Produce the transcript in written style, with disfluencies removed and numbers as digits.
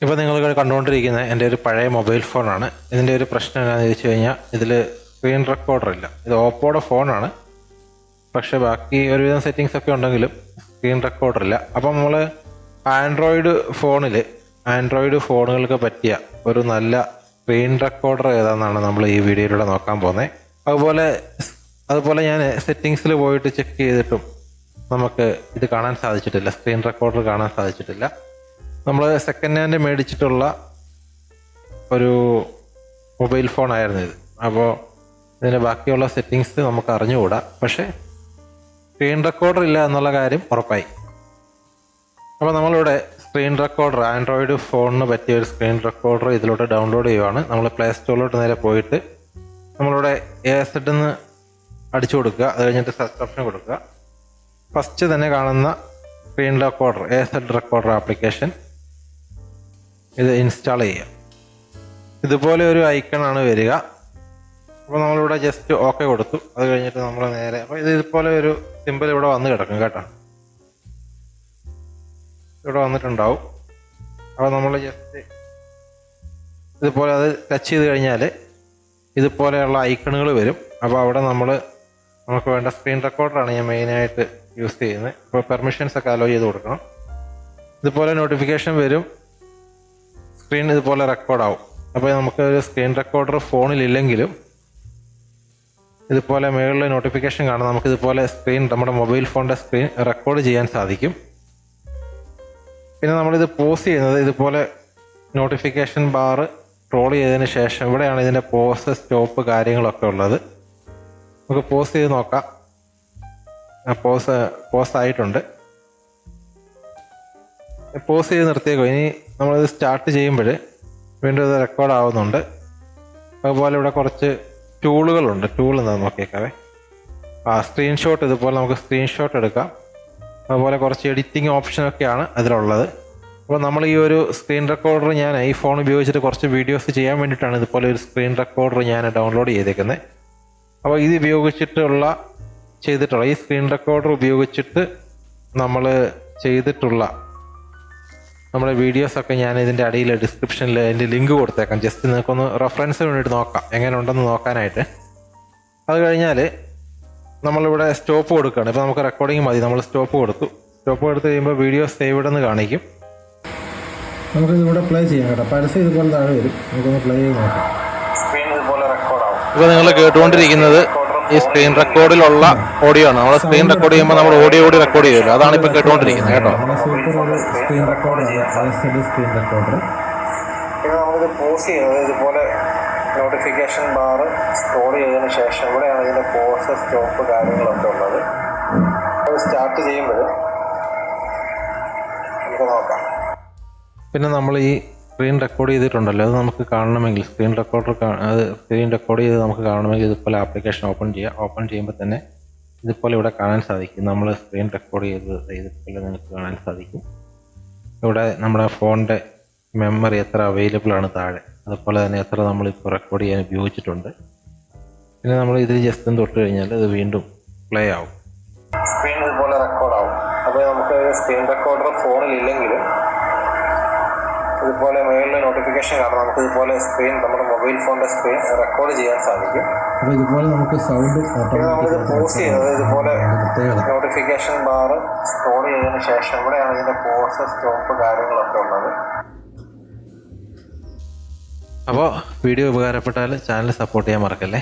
ഇപ്പോൾ നിങ്ങൾ കണ്ടുകൊണ്ടിരിക്കുന്ന എൻ്റെ ഒരു പഴയ മൊബൈൽ ഫോണാണ്. ഇതിൻ്റെ ഒരു പ്രശ്നം എന്താണെന്ന് ചോദിച്ചു കഴിഞ്ഞാൽ ഇതിൽ സ്ക്രീൻ റെക്കോർഡർ ഇല്ല. ഇത് ഓപ്പോയുടെ ഫോണാണ്, പക്ഷേ ബാക്കി ഒരുവിധം സെറ്റിങ്സ് ഒക്കെ ഉണ്ടെങ്കിലും സ്ക്രീൻ റെക്കോർഡർ ഇല്ല. അപ്പം നമ്മൾ ആൻഡ്രോയിഡ് ഫോണുകൾക്ക് പറ്റിയ ഒരു നല്ല സ്ക്രീൻ റെക്കോർഡർ ഏതാണെന്നാണ് നമ്മൾ ഈ വീഡിയോയിലൂടെ നോക്കാൻ പോകുന്നത്. അതുപോലെ ഞാൻ സെറ്റിങ്സിൽ പോയിട്ട് ചെക്ക് ചെയ്തിട്ടും നമുക്ക് ഇത് കാണാൻ സാധിച്ചിട്ടില്ല, സ്ക്രീൻ റെക്കോർഡർ കാണാൻ സാധിച്ചിട്ടില്ല. നമ്മൾ സെക്കൻഡ് ഹാൻഡ് മേടിച്ചിട്ടുള്ള ഒരു മൊബൈൽ ഫോണായിരുന്നു ഇത്. അപ്പോൾ ഇതിൻ്റെ ബാക്കിയുള്ള സെറ്റിങ്സ് നമുക്ക് അറിഞ്ഞുകൂടാ, പക്ഷേ സ്ക്രീൻ റെക്കോർഡർ ഇല്ല എന്നുള്ള കാര്യം ഉറപ്പായി. അപ്പോൾ നമ്മളിവിടെ സ്ക്രീൻ റെക്കോർഡർ, ആൻഡ്രോയിഡ് ഫോണിന് പറ്റിയ ഒരു സ്ക്രീൻ റെക്കോർഡർ ഇതിലോട്ട് ഡൗൺലോഡ് ചെയ്യുവാണ്. നമ്മൾ പ്ലേ സ്റ്റോറിലോട്ട് നേരെ പോയിട്ട് നമ്മളിവിടെ AZ എന്ന് അടിച്ചു കൊടുക്കുക. അത് കഴിഞ്ഞിട്ട് സെർച്ച് ഓപ്ഷൻ കൊടുക്കുക. ഫസ്റ്റ് തന്നെ കാണുന്ന screen recorder, AZ recorder application, ഇത് ഇൻസ്റ്റാൾ ചെയ്യുക. ഇതുപോലെ ഒരു ഐക്കണാണ് വരിക. അപ്പോൾ നമ്മളിവിടെ ജസ്റ്റ് ഓക്കെ കൊടുത്തു. അത് കഴിഞ്ഞിട്ട് നമ്മൾ നേരെ, അപ്പോൾ ഇതുപോലെ ഒരു സിമ്പിൾ ഇവിടെ വന്ന് കിടക്കും കേട്ടോ, ഇവിടെ വന്നിട്ടുണ്ടാവും. അപ്പോൾ നമ്മൾ ജസ്റ്റ് ഇതുപോലെ അത് ടച്ച് ചെയ്ത് കഴിഞ്ഞാൽ ഇതുപോലെയുള്ള ഐക്കണുകൾ വരും. അപ്പോൾ അവിടെ നമുക്ക് വേണ്ട സ്ക്രീൻ റെക്കോർഡറാണ് ഞാൻ മെയിനായിട്ട് യൂസ് ചെയ്യുന്നത്. അപ്പോൾ പെർമിഷൻസ് ഒക്കെ അലോ ചെയ്ത് കൊടുക്കണം. ഇതുപോലെ നോട്ടിഫിക്കേഷൻ വരും, സ്ക്രീൻ ഇതുപോലെ റെക്കോർഡാവും. അപ്പോൾ നമുക്ക് ഒരു സ്ക്രീൻ റെക്കോർഡർ ഫോണിലില്ലെങ്കിലും ഇതുപോലെ മുകളിൽ നോട്ടിഫിക്കേഷൻ കാണാം. നമുക്കിതുപോലെ നമ്മുടെ മൊബൈൽ ഫോണിൻ്റെ സ്ക്രീൻ റെക്കോർഡ് ചെയ്യാൻ സാധിക്കും. പിന്നെ നമ്മളിത് പോസ് ചെയ്യുന്നത് ഇതുപോലെ നോട്ടിഫിക്കേഷൻ ബാർ സ്ക്രോൾ ചെയ്തതിന് ശേഷം ഇവിടെയാണ് ഇതിൻ്റെ പോസ്, സ്റ്റോപ്പ് കാര്യങ്ങളൊക്കെ ഉള്ളത്. നമുക്ക് പോസ് ചെയ്ത് നോക്കാം. പോസ് ആയിട്ടുണ്ട്. പോസ് ചെയ്ത് നിർത്തിയേക്കും. ഇനി നമ്മളിത് സ്റ്റാർട്ട് ചെയ്യുമ്പോൾ വീണ്ടും ഇത് റെക്കോർഡ് ആവുന്നുണ്ട്. അതുപോലെ ഇവിടെ കുറച്ച് ടൂളുകളുണ്ട്. ടൂൾ എന്താണെന്ന് നോക്കിയേക്കാവേ. സ്ക്രീൻഷോട്ട്, ഇതുപോലെ നമുക്ക് സ്ക്രീൻഷോട്ട് എടുക്കാം. അതുപോലെ കുറച്ച് എഡിറ്റിംഗ് ഓപ്ഷനൊക്കെയാണ് അതിലുള്ളത്. അപ്പോൾ നമ്മൾ ഈ ഒരു സ്ക്രീൻ റെക്കോർഡർ ഞാൻ ഈ ഫോൺ ഉപയോഗിച്ചിട്ട് കുറച്ച് വീഡിയോസ് ചെയ്യാൻ വേണ്ടിയിട്ടാണ് ഇതുപോലെ ഒരു സ്ക്രീൻ റെക്കോർഡർ ഞാൻ ഡൗൺലോഡ് ചെയ്തേക്കുന്നത്. അപ്പോൾ ഇത് ചെയ്തിട്ടുള്ള ഈ സ്ക്രീൻ റെക്കോർഡർ ഉപയോഗിച്ചിട്ട് നമ്മൾ ചെയ്തിട്ടുള്ള നമ്മുടെ വീഡിയോസൊക്കെ ഞാൻ ഇതിൻ്റെ അടിയിൽ ഡിസ്ക്രിപ്ഷനിൽ അതിൻ്റെ ലിങ്ക് കൊടുത്തേക്കാം. ജസ്റ്റ് നിങ്ങൾക്കൊന്ന് റെഫറൻസിന് വേണ്ടിയിട്ട് നോക്കാം, എങ്ങനെ ഉണ്ടെന്ന് നോക്കാനായിട്ട്. അത് കഴിഞ്ഞാൽ നമ്മളിവിടെ സ്റ്റോപ്പ് കൊടുക്കുകയാണ്. ഇപ്പോൾ നമുക്ക് റെക്കോർഡിങ് മതി, നമ്മൾ സ്റ്റോപ്പ് കൊടുത്തു കഴിയുമ്പോൾ വീഡിയോ സേവ്ഡ് എന്ന് കാണിക്കും. നമുക്കിതിവിടെ പ്ലേ ചെയ്യാം കേട്ടോ. പരസ്യം ഇതുപോലെ താഴെ വരും, നമുക്കൊന്ന് പ്ലേ ചെയ്ത് നോക്കാം. സ്ക്രീൻ ഇതുപോലെ റെക്കോർഡാവും. ഇപ്പോൾ നിങ്ങൾ കേട്ടുകൊണ്ടിരിക്കുന്നത് ഈ സ്ക്രീൻ റെക്കോർഡിലുള്ള ഓഡിയോ ആണ്. നമ്മൾ സ്ക്രീൻ റെക്കോർഡ് ചെയ്യുമ്പോൾ നമ്മൾ ഓഡിയോ കൂടി റെക്കോർഡ് ചെയ്യുമല്ലോ, അതാണ് ഇപ്പോൾ കേട്ടുകൊണ്ടിരിക്കുന്നത് കേട്ടോ. സൂപ്പർ ഒരു സ്ക്രീൻ റെക്കോർഡറാണ് സ്ക്രീൻ റെക്കോർഡർ. പിന്നെ നമ്മളിത് പോസ് ചെയ്യുന്നത് ഇതുപോലെ നോട്ടിഫിക്കേഷൻ ബാർ സ്ക്രോൾ ചെയ്തതിന് ശേഷം ഇവിടെയാണ് ഇതിൻ്റെ പോസ്, സ്റ്റോപ്പ് കാര്യങ്ങളൊക്കെ ഉള്ളത്. അത് സ്റ്റാർട്ട് ചെയ്യുമ്പോൾ നമുക്ക് നോക്കാം. പിന്നെ നമ്മൾ ഈ സ്ക്രീൻ റെക്കോർഡ് ചെയ്തിട്ടുണ്ടല്ലോ, അത് നമുക്ക് കാണണമെങ്കിൽ സ്ക്രീൻ റെക്കോർഡ് ചെയ്ത് നമുക്ക് കാണണമെങ്കിൽ ഇതുപോലെ ആപ്ലിക്കേഷൻ ഓപ്പൺ ചെയ്യുമ്പോൾ തന്നെ ഇതുപോലെ ഇവിടെ കാണാൻ സാധിക്കും. നമ്മൾ സ്ക്രീൻ റെക്കോർഡ് ഇതുപോലെ നിങ്ങൾക്ക് കാണാൻ സാധിക്കും. ഇവിടെ നമ്മുടെ ഫോണിൻ്റെ മെമ്മറി എത്ര അവൈലബിൾ ആണ് താഴെ, അതുപോലെ തന്നെ എത്ര നമ്മളിപ്പോൾ റെക്കോർഡ് ചെയ്യാൻ ഉപയോഗിച്ചിട്ടുണ്ട്. പിന്നെ നമ്മൾ ഇതിൽ ജസ്റ്റ് തൊട്ട് കഴിഞ്ഞാൽ അത് വീണ്ടും പ്ലേ ആവും. സ്ക്രീൻ ഇതുപോലെ റെക്കോർഡാവും. അപ്പോൾ നമുക്ക് സ്ക്രീൻ റെക്കോർഡർ ഫോണിലില്ലെങ്കിലും ഇതുപോലെ മുകളിൽ നോട്ടിഫിക്കേഷൻ കാരണം നമുക്ക് ഇതുപോലെ നമ്മുടെ മൊബൈൽ ഫോണിൻ്റെ സ്ക്രീൻ റെക്കോർഡ് ചെയ്യാൻ സാധിക്കും. അപ്പോൾ ഇതുപോലെ നമുക്ക് സൗണ്ട് നമ്മളിത് പോസ് ചെയ്യുന്നത് ഇതുപോലെ നോട്ടിഫിക്കേഷൻ ബാർ സ്ക്രോൾ ചെയ്തതിന് ശേഷം ഇവിടെയാണ് ഇതിൻ്റെ പോസ്, സ്റ്റോപ്പ് കാര്യങ്ങളൊക്കെ ഉള്ളത്. അപ്പോൾ വീഡിയോ ഉപകാരപ്പെട്ടാൽ ചാനൽ സപ്പോർട്ട് ചെയ്യാൻ മറക്കല്ലേ.